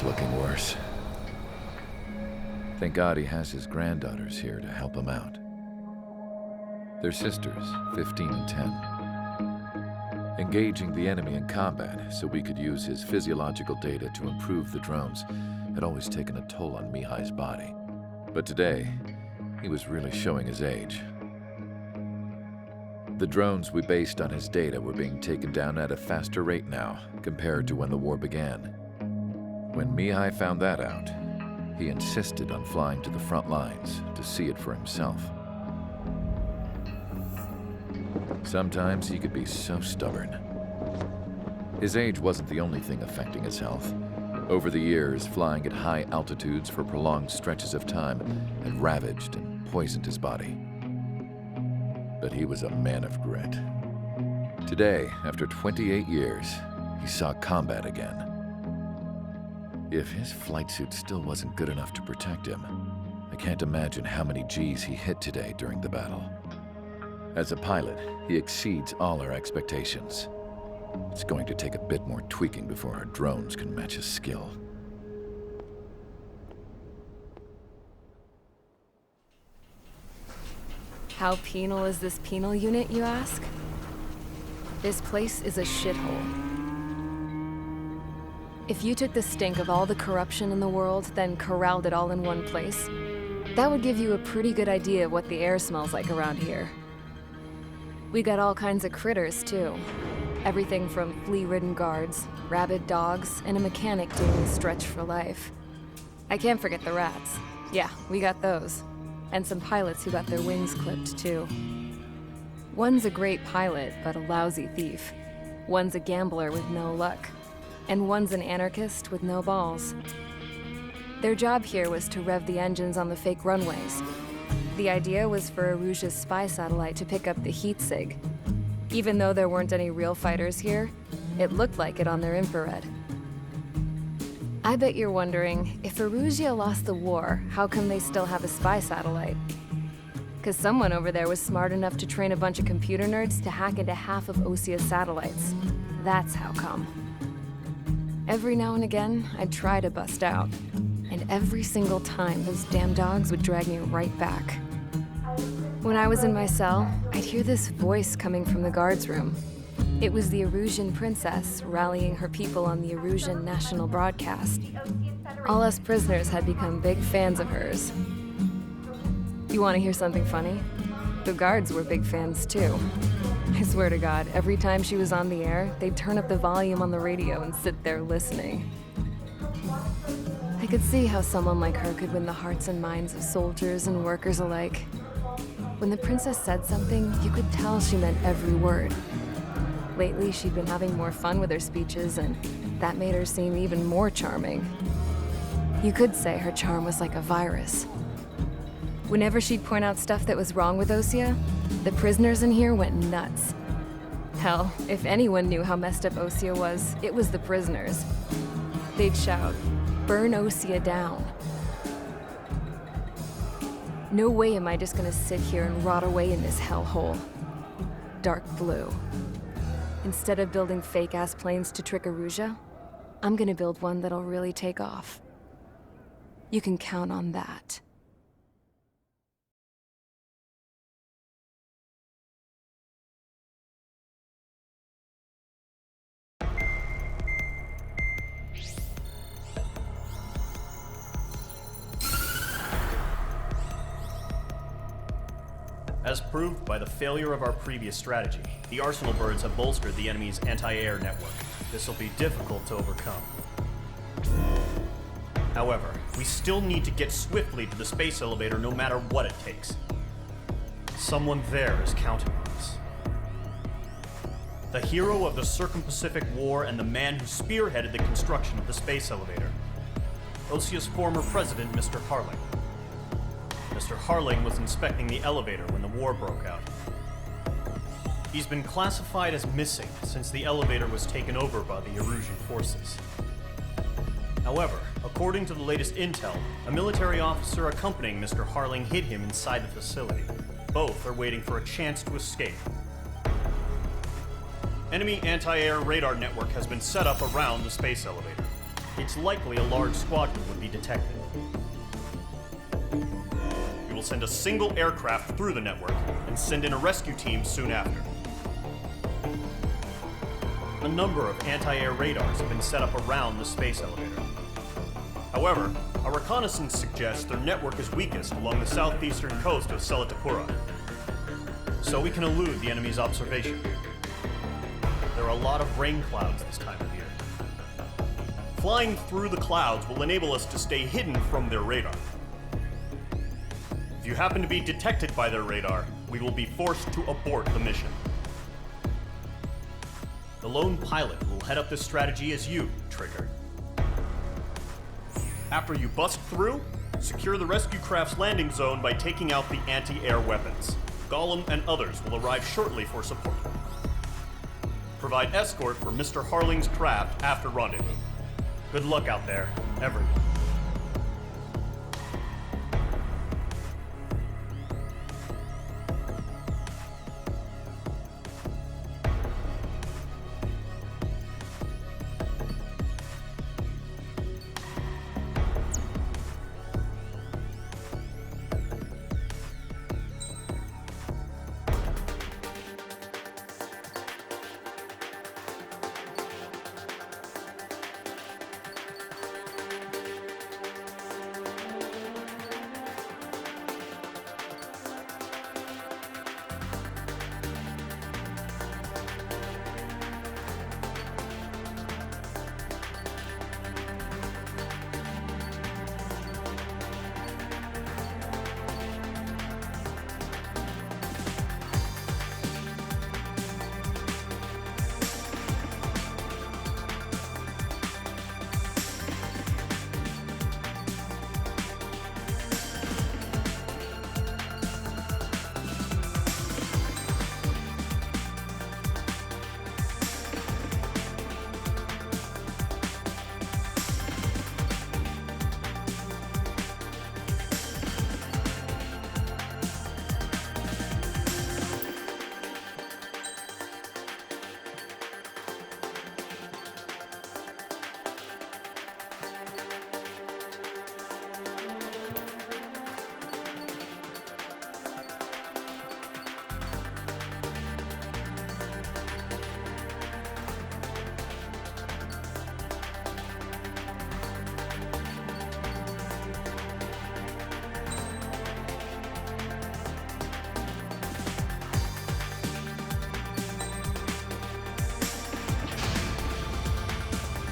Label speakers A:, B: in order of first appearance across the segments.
A: looking worse. Thank God he has his granddaughters here to help him out. They're sisters, 15 and 10. Engaging the enemy in combat so we could use his physiological data to improve the drones had always taken a toll on Mihai's body. But today, he was really showing his age. The drones we based on his data were being taken down at a faster rate now compared to when the war began. When Mihai found that out, he insisted on flying to the front lines to see it for himself. Sometimes he could be so stubborn. His age wasn't the only thing affecting his health. Over the years, flying at high altitudes for prolonged stretches of time had ravaged and poisoned his body. But he was a man of grit. Today, after 28 years, he saw combat again. If his flight suit still wasn't good enough to protect him, I can't imagine how many Gs he hit today during the battle. As a pilot, he exceeds all our expectations. It's going to take a bit more tweaking before our drones can match his skill.
B: How penal is this penal unit, you ask? This place is a shithole. If you took the stink of all the corruption in the world, then corralled it all in one place, that would give you a pretty good idea of what the air smells like around here. We got all kinds of critters, too. Everything from flea-ridden guards, rabid dogs, and a mechanic doing the stretch for life. I can't forget the rats. Yeah, we got those. And some pilots who got their wings clipped, too. One's a great pilot, but a lousy thief. One's a gambler with no luck. And one's an anarchist with no balls. Their job here was to rev the engines on the fake runways. The idea was for Aruja's spy satellite to pick up the heat sig. Even though there weren't any real fighters here, it looked like it on their infrared. I bet you're wondering, if Aruja lost the war, how come they still have a spy satellite? Because someone over there was smart enough to train a bunch of computer nerds to hack into half of Osia's satellites. That's how come. Every now and again, I'd try to bust out. And every single time, those damn dogs would drag me right back. When I was in my cell, I'd hear this voice coming from the guards room. It was the Erusian princess rallying her people on the Erusian national broadcast. All us prisoners had become big fans of hers. You want to hear something funny? The guards were big fans too. I swear to God, every time she was on the air, they'd turn up the volume on the radio and sit there listening. I could see how someone like her could win the hearts and minds of soldiers and workers alike. When the princess said something, you could tell she meant every word. Lately, she'd been having more fun with her speeches, and that made her seem even more charming. You could say her charm was like a virus. Whenever she'd point out stuff that was wrong with Osia, the prisoners in here went nuts. Hell, if anyone knew how messed up Osia was, it was the prisoners. They'd shout, "Burn Osia down." No way am I just gonna sit here and rot away in this hellhole. Dark blue. Instead of building fake-ass planes to trick Aruja, I'm gonna build one that'll really take off. You can count on that.
C: As proved by the failure of our previous strategy, the Arsenal birds have bolstered the enemy's anti-air network. This will be difficult to overcome. However, we still need to get swiftly to the space elevator no matter what it takes. Someone there is counting on us. The hero of the Circum-Pacific War and the man who spearheaded the construction of the space elevator. Osia's former president, Mr. Harling. Mr. Harling was inspecting the elevator when the war broke out. He's been classified as missing since the elevator was taken over by the Erusian forces. However, according to the latest intel, a military officer accompanying Mr. Harling hid him inside the facility. Both are waiting for a chance to escape. Enemy anti-air radar network has been set up around the space elevator. it's likely a large squadron would be detected. We will send a single aircraft through the network and send in a rescue team soon after. A number of anti-air radars have been set up around the space elevator. However, our reconnaissance suggests their network is weakest along the southeastern coast of Selatapura, so we can elude the enemy's observation. There are a lot of rain clouds this time of year. Flying through the clouds will enable us to stay hidden from their radar. If you happen to be detected by their radar, we will be forced to abort the mission. The lone pilot will head up this strategy as you, Trigger. After you bust through, secure the rescue craft's landing zone by taking out the anti-air weapons. Gollum and others will arrive shortly for support. Provide escort for Mr. Harling's craft after rendezvous. Good luck out there, everyone.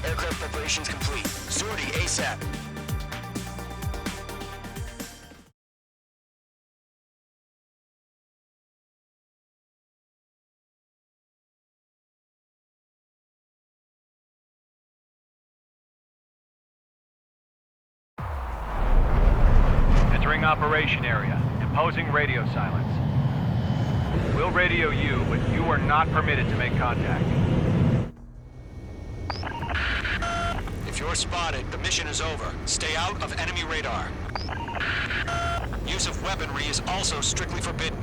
D: Aircraft preparations complete. Sortie ASAP.
E: Entering operation area. Imposing radio silence. We'll radio you, but you are not permitted to make contact.
D: If you're spotted, the mission is over. Stay out of enemy radar. Use of weaponry is also strictly forbidden.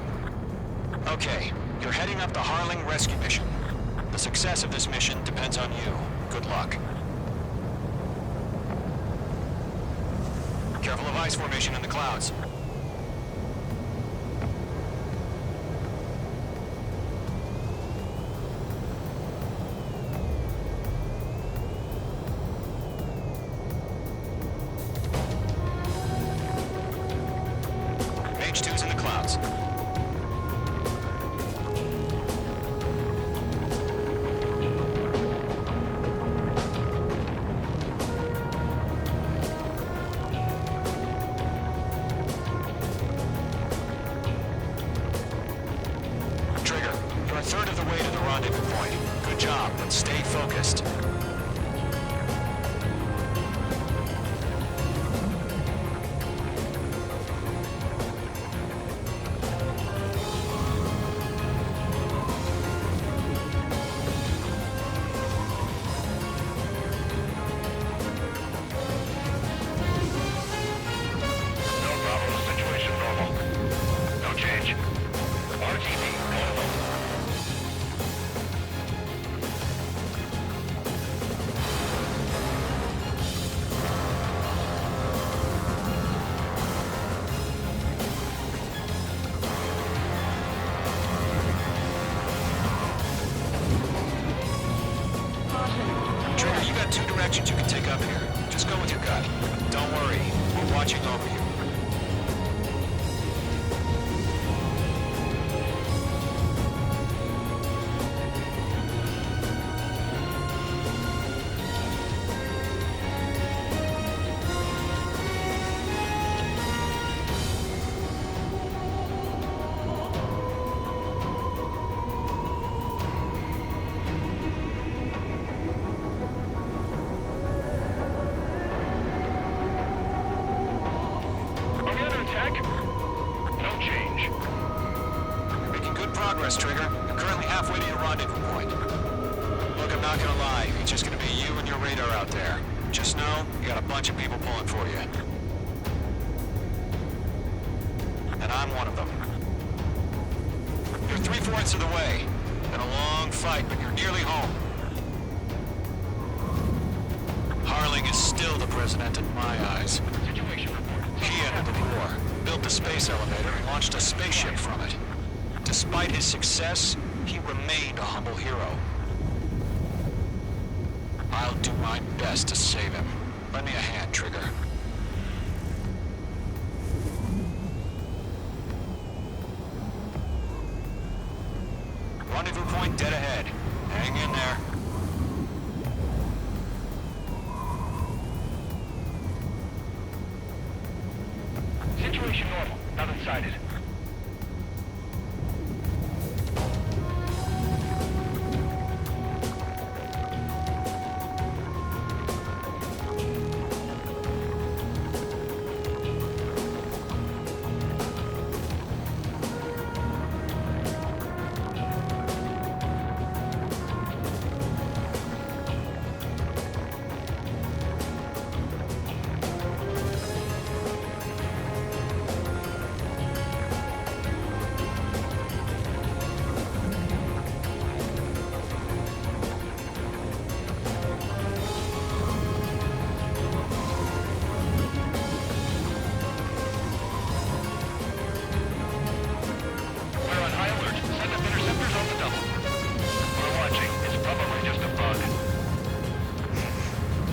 D: Okay, you're heading up the Harling rescue mission. The success of this mission depends on you. Good luck. Careful of ice formation in the clouds. Mage 2's in the clouds. Trigger, you're a third of the way to the rendezvous point. Good job, but stay focused.
F: No problem. Situation normal. No change. RTB normal.
D: progress, Trigger. You're currently halfway to your rendezvous point. Look, I'm not gonna lie. It's just gonna be you and your radar out there. Just know, you got a bunch of people pulling for you. And I'm one of them. You're 3/4 of the way. Been a long fight, but you're nearly home. Harling is still the president in my eyes.
F: Situation report.
D: He ended the war, built the space elevator, and launched a spaceship from it. Despite his success, he remained a humble hero. I'll do my best to save him. Lend me a hand, Trigger. Rendezvous point dead ahead. Hang in there.
F: Situation normal. Nothing sighted. We're on high alert. Send up interceptors on the double. We're watching. It's probably just a bug.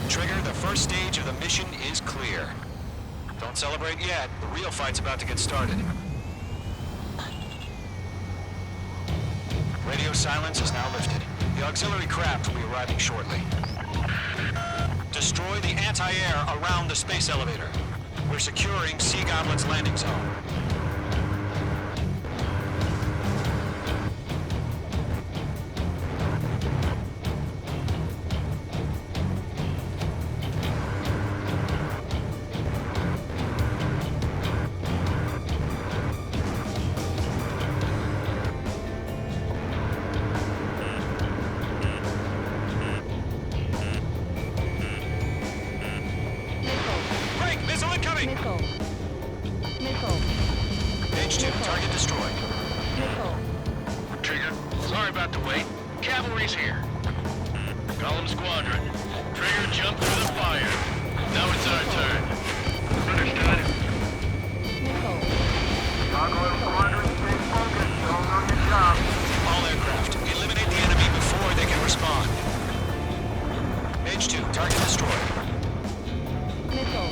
D: Trigger, the first stage of the mission is clear. Don't celebrate yet. The real fight's about to get started. Radio silence is now lifted. The auxiliary craft will be arriving shortly. Destroy the anti-air around the space elevator. We're securing Sea Goblin's landing zone. Break! Missile incoming!
B: Nickel. Nickel.
D: Page 2, target destroyed.
B: Nickel.
F: Trigger, sorry about the wait. Cavalry's here. Golem Squadron. Trigger jumped through the fire. Now it's our turn. Understood.
B: Nickel.
D: All aircraft, eliminate the enemy before they can respond. Page 2, target destroyed.
B: Nickel.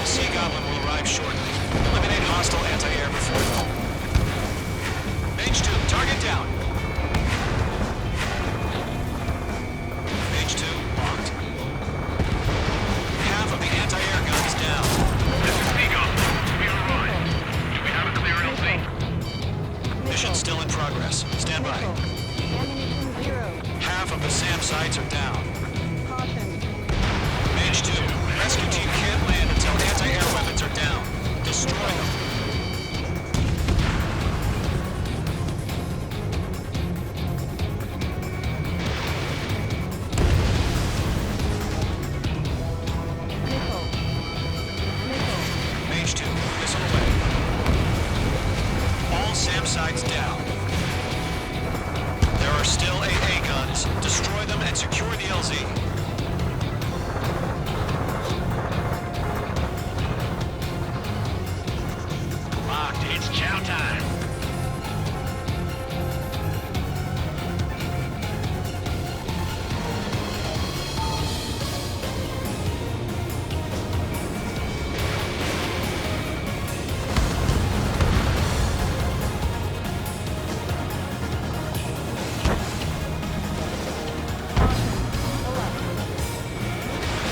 D: Sea Goblin will arrive shortly. Eliminate hostile anti-air before them. Page 2, target down. Page 2, locked. Half of the anti-air guns down.
F: This is Vigo. We arrived. Do we have a clear LZ?
D: Mission still in progress. Stand by.
B: Ammunition 0.
D: Half of the SAM sites are down.
B: Caution.
D: Page 2, rescue team can't land until anti-air weapons are down. Destroy them.
B: Nickel. Nickel.
D: Page 2, missile away. All SAM sites down. There are still AA guns. Destroy them and secure the LZ.
F: Locked. It's chow time.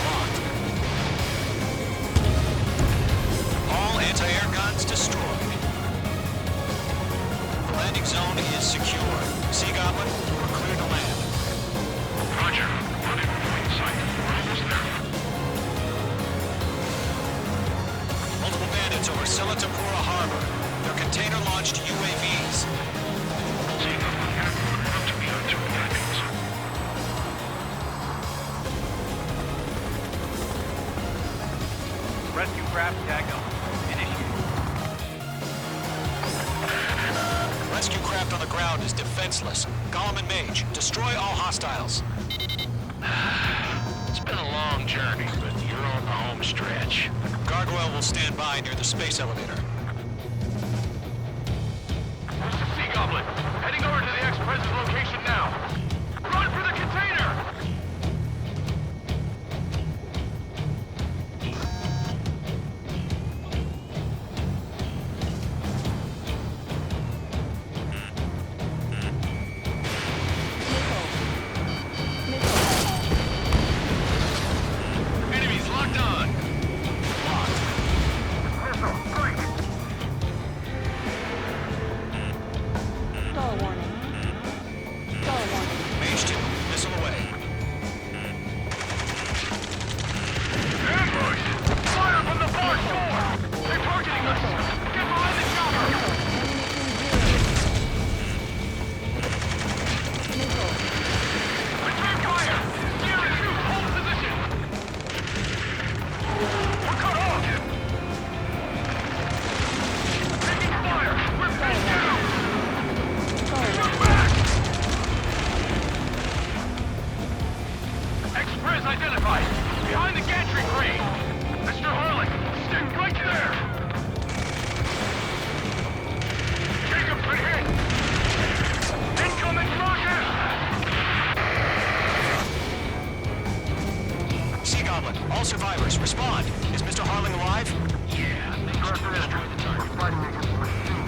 D: Locked. All anti-air guns destroyed. The landing zone is secure. Sea Goblin, we're clear to land.
F: Roger. Rendezvous point in sight. We're almost there.
D: Multiple bandits over Selatapura Harbor. They're container-launched UAVs.
E: craft tag-up. Initiate.
D: Rescue craft on the ground is defenseless. Gollum and Mage, destroy all hostiles.
F: It's been a long journey, but you're on the home stretch.
D: Gargoyle will stand by near the space elevator.
F: Sea Goblin, heading over to the Express's location now. Run for the container! Enemies locked on.
G: Stall warning. Stall warning.
D: Mage 2, missile away.
F: Ambush! Fire from the far shore! They're targeting us! Get behind the chopper! Return fire! Gear and shoot! Hold position! We're cut off! Taking fire! We're face down! Shoot back! Express identified! Behind the gantry crane! Mr. Harling, stick right there! Jacob's been hit! Incoming rocket!
D: Sea Goblin, all survivors, respond. Is Mr. Harling alive?
F: Yeah, correct the mystery. We're fighting against the machine.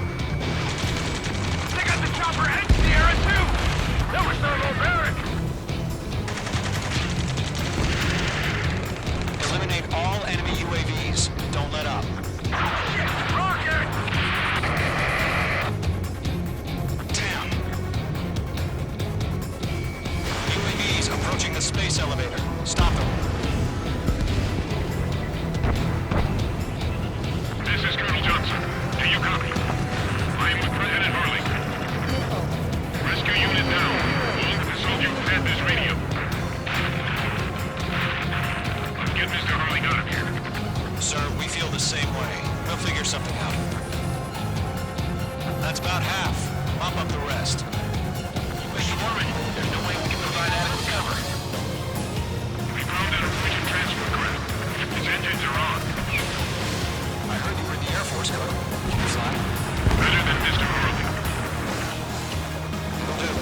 F: They got the chopper and Sierra too! That was thermobaric!
D: Eliminate all enemy UAVs. Don't let up.
F: Shit! Rocket!
D: Damn. UAVs approaching the space elevator. Stop them.
F: This is Colonel Johnson. Do you copy? I am with President Harling. Rescue unit down. Along with the soldier who had this radio. Let's get Mr. Harling out of here.
D: Sir, we feel the same way. We'll figure something out. That's about half. Mop up the rest.
F: Mr. Foreman, there's no way we can provide adequate cover. We found an efficient transfer craft. His engines are on.
D: I heard you were in the Air Force, Colonel. Can you fly?
F: Better than Mr. Harling.
D: Will do.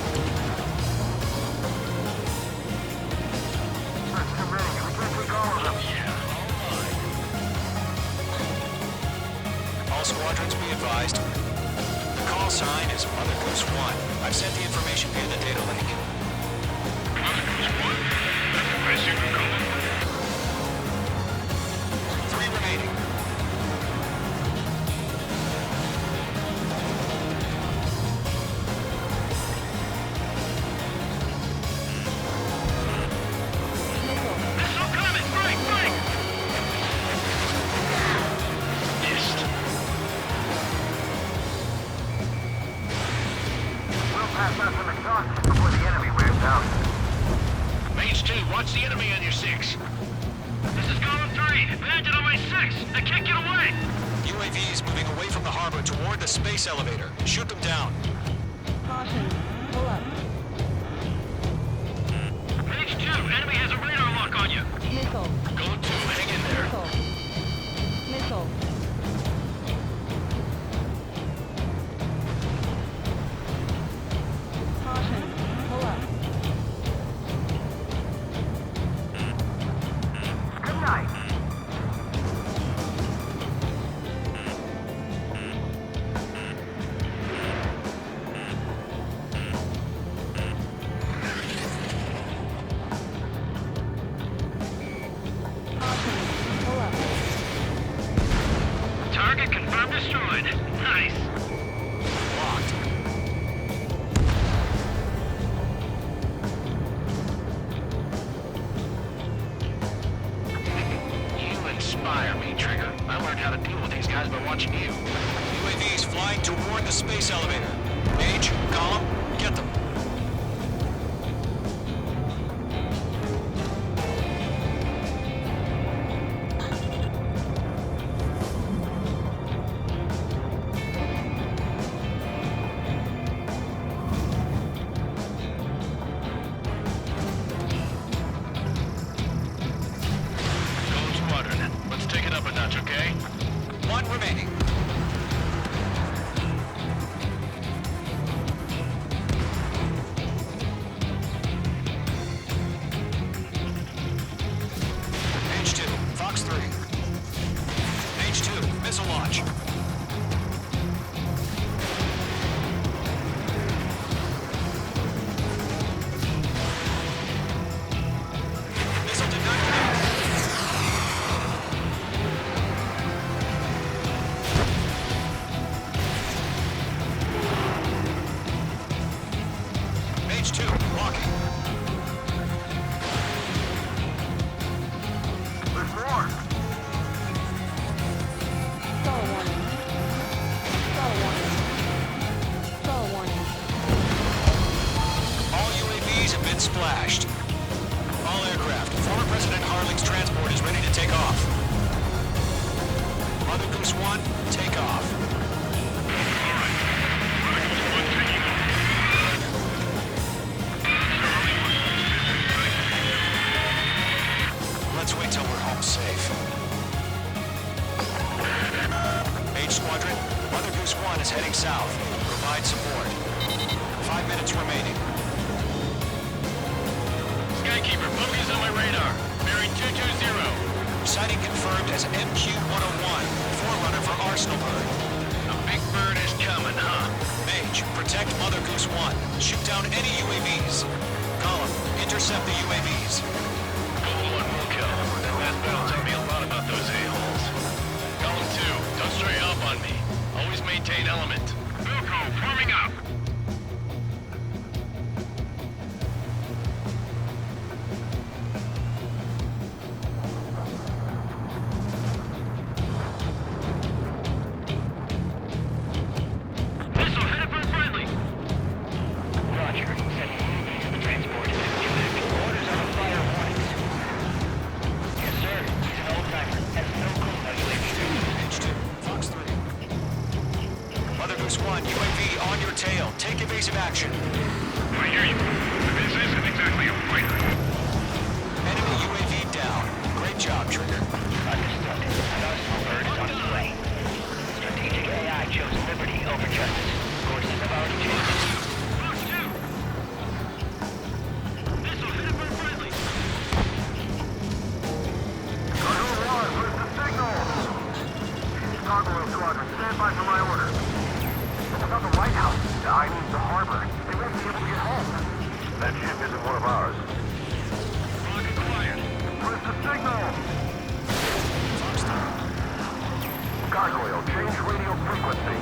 D: All squadrons be advised. The call sign is Mother Goose 1. I've sent the information via the data link.
F: Mother Goose 1. That's the best you can call it.
D: 3 remaining.
F: Missile coming! Break! Break! Missed.
H: We'll pass out some exhaust before the enemy wears out.
F: Mage 2, watch the enemy on your 6. This is Column 3. Bandit on my 6. I can't get away.
D: UAVs moving away from the harbor toward the space elevator. Shoot them down.
G: Caution. Pull up.
F: Mage 2, enemy has a radar lock on you.
G: Missile.
F: Column 2, hang in there.
G: Missile. Missile. Caution. Pull up.
H: Good night.
G: Caution. Pull up.
F: Target confirmed destroyed. Nice.
D: Locked.
F: You inspire me, Trigger. I learned how to deal with these guys by watching you.
D: UAVs flying toward the space elevator. Mage, Gollum, get them. flashed. All aircraft, former President Harling's transport is ready to take off. Mother Goose 1, take off. Let's wait till we're home safe. H Squadron, Mother Goose 1 is heading south. Provide support. 5 minutes remaining.
F: Skykeeper, focus on my radar. Bearing 220.
D: Sighting confirmed as MQ-101, forerunner for Arsenal Bird.
F: A big bird is coming, huh?
D: Mage, protect Mother Goose 1. Shoot down any UAVs. Column, intercept the UAVs.
F: Goal 1 will kill. That last battle taught me a lot about those a-holes. Column 2, don't stray up on me. Always maintain element. Wilco, forming up. Missile headed for friendly.
H: Roger. Sending UAV to the transport. Orders on the fire warnings. Yes, sir. He's an old-timer. Has no clue how UAV
D: H2, Fox 3. Mother Goose 1, UAV on your tail. Take evasive action.
F: I hear you. This isn't exactly a fighter.
D: Enemy UAV down. Great job, Trigger.
H: Understood. An Arsenal bird is on its way. Strategic AI chose liberty over justice. Course is about to change.
F: Fox 2. Missile headed for friendly.
H: Control 1, where's the signal? Chicago Squadron, stand by for my order. It's about the White House. I mean the harbor. They won't be able to get home. That ship isn't one of ours.
F: Rocket quiet.
H: Where's the signal? Gargoyle, change radio frequency.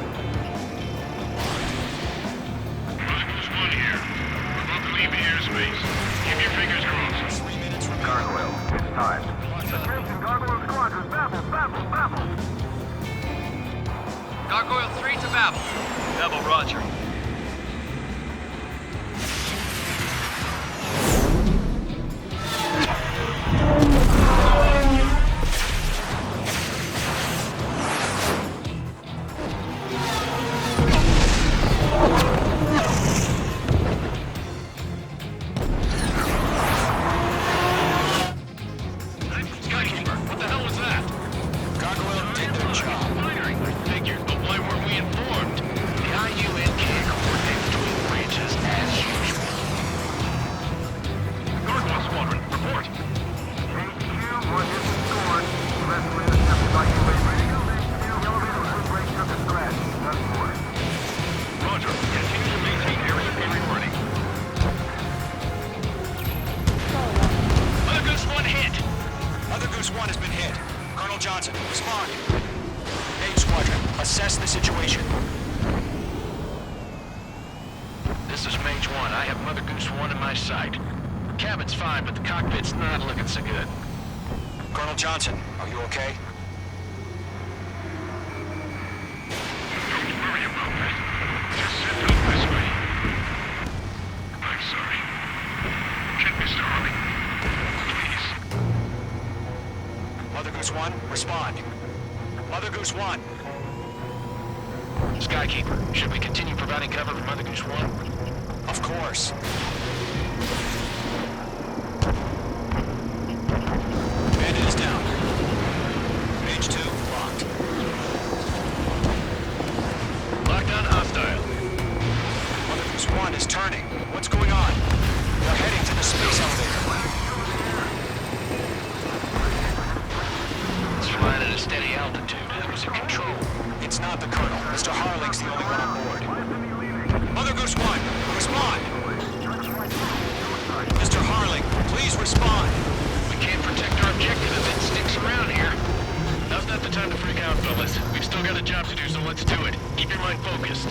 F: Mother Goose 1 here. We're about to leave the airspace. Keep your fingers crossed.
D: 3 minutes remaining.
H: Gargoyle, it's time. Attention, Gargoyle Squadron, babble.
E: Gargoyle 3 to Babel. Babel, roger.
F: Skykeeper, what the hell was that?
D: Gargoyle did their job.
F: Figured, but why weren't we informed? The IUN can't coordinate between branches as usual. Gargoyle Squadron, report.
H: HQ, one hit and scored. Rest of the ship is like UAV. The elevator hood brake took a scratch. Nothing more.
F: Roger, continue to maintain area priority. Mother Goose 1 hit.
D: Mother Goose 1 has been hit. Colonel Johnson, respond. H Squadron, assess the situation.
F: This is Mage 1. I have Mother Goose 1 in my sight. Cabin's fine, but the cockpit's not looking so good.
D: Colonel Johnson, are you okay?
F: Don't worry about that. Just send help this way. I'm sorry. Get Mr. Harling. Please.
D: Mother Goose 1, respond. Mother Goose 1.
F: Skykeeper, should we continue providing cover for Mother Goose 1?
D: Of course. Bandit is down. Mage 2, locked.
F: Lockdown hostile.
D: Mother Goose 1 is turning. What's going on? They're heading to the space elevator.
F: It's flying at a steady altitude. Who's in control?
D: It's not the Colonel. Mr. Harling's the only one on board. Mother Goose 1, respond! Mr. Harling, please respond!
F: We can't protect our objective if it sticks around here. Now's not the time to freak out, fellas. We've still got a job to do, so let's do it. Keep your mind focused.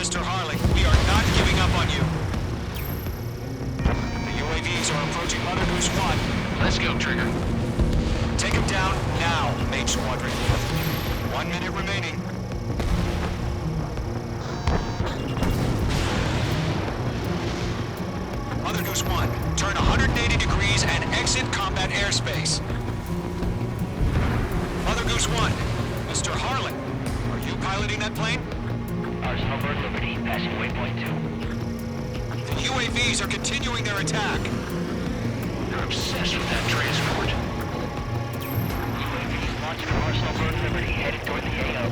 D: Mr. Harling, we are not giving up on you. The UAVs are approaching Mother Goose 1.
F: Let's go, Trigger.
D: Take him down now, Mage Squadron. 1 minute remaining. that plane?
I: Arsenal Bird Liberty, passing waypoint 2.
D: The UAVs are continuing their attack.
F: They're obsessed with that transport.
I: UAVs launched from Arsenal Bird Liberty, headed toward the AO.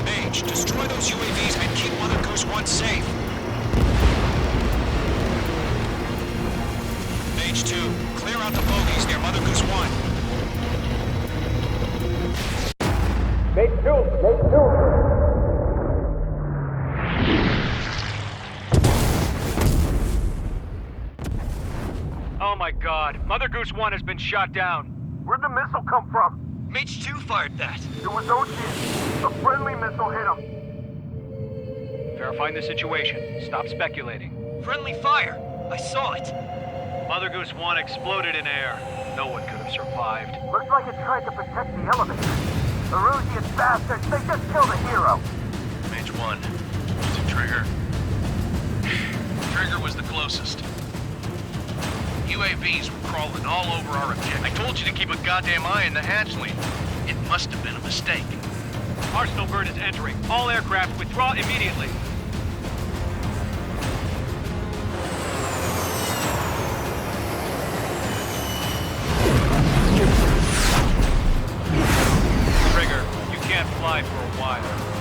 D: Mage, destroy those UAVs and keep Mother Goose 1 safe. Mage 2, clear out the bogies near Mother Goose 1.
E: Oh my god, Mother Goose 1 has been shot down.
H: Where'd the missile come from?
D: Mage 2 fired that.
H: It was OG. A friendly missile hit him.
E: Verifying the situation. Stop speculating.
D: Friendly fire. I saw it.
E: Mother Goose 1 exploded in air. No one could have survived.
H: Looks like it tried to protect the elevator. The Rusian bastards, they just killed a hero.
F: Mage 1. Was it Trigger? Trigger was the closest. UAVs were crawling all over our objective. I told you to keep a goddamn eye in the hatchling. It must have been a mistake.
E: Arsenal Bird is entering. All aircraft withdraw immediately. Trigger, you can't fly for a while.